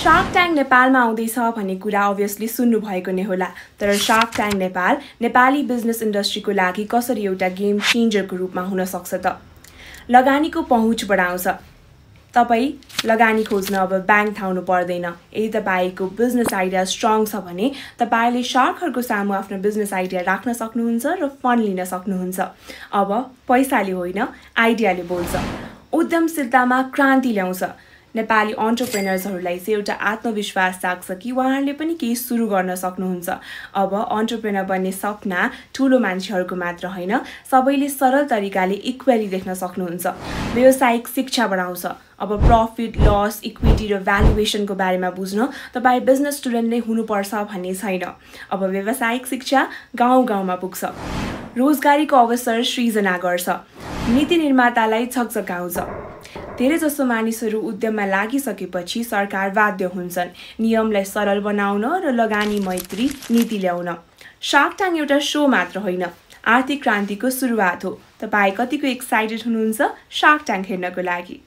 Shark tank नेपालमा आउँदैछ भन्ने कुरा अभियसली सुन्नुभएको नै होला। तर shark tank Nepal Nepali business इन्डस्ट्रीको लागि कसरी एउटा गेम चेन्जरको रूपमा हुन सक्छ त? लगानीको पहुँच बढाउँछ। तपाईँ लगानी खोज्न अब ब्याङ्क थाउनु पर्दैन। यदि तपाईँको बिजनेस आइडिया स्ट्रङ छ भने तपाईँले शार्कहरूको सामु आफ्नो बिजनेस आइडिया राख्न सक्नुहुन्छ र फन्ड लिन सक्नुहुन्छ। अब पैसाले होइन, आइडियाले बोल्छ। उद्यमशीलतामा क्रान्ति ल्याउँछ। नेपाली अन्टरप्रेनर्सहरूलाई चाहिँ एउटा आत्मविश्वास जाग्छ कि उहाँहरूले पनि केही सुरु गर्न सक्नुहुन्छ। अब अन्टरप्रेनर बन्ने सपना ठुलो मान्छेहरूको मात्र होइन, सबैले सरल तरिकाले इक्वेली देख्न सक्नुहुन्छ। व्यावसायिक शिक्षा बढाउँछ। अब प्रफिट, लस, इक्विटी र भ्यालुएसनको बारेमा बुझ्न तपाईँ बिजनेस स्टुडेन्ट नै हुनुपर्छ भन्ने छैन। अब व्यावसायिक शिक्षा गाउँ गाउँमा पुग्छ। रोजगारीको अवसर सृजना गर्छ। नीति निर्मातालाई छकछकाउँछ। धेरैजसो मानिसहरू उद्यममा लागिसकेपछि सरकार बाध्य हुन्छन् नियमलाई सरल बनाउन र लगानी मैत्री नीति ल्याउन। शार्क ट्याङ्क एउटा सो मात्र होइन, आर्थिक क्रान्तिको सुरुवात हो। तपाईँ कतिको एक्साइटेड हुनुहुन्छ शार्क ट्याङ्क हेर्नको लागि?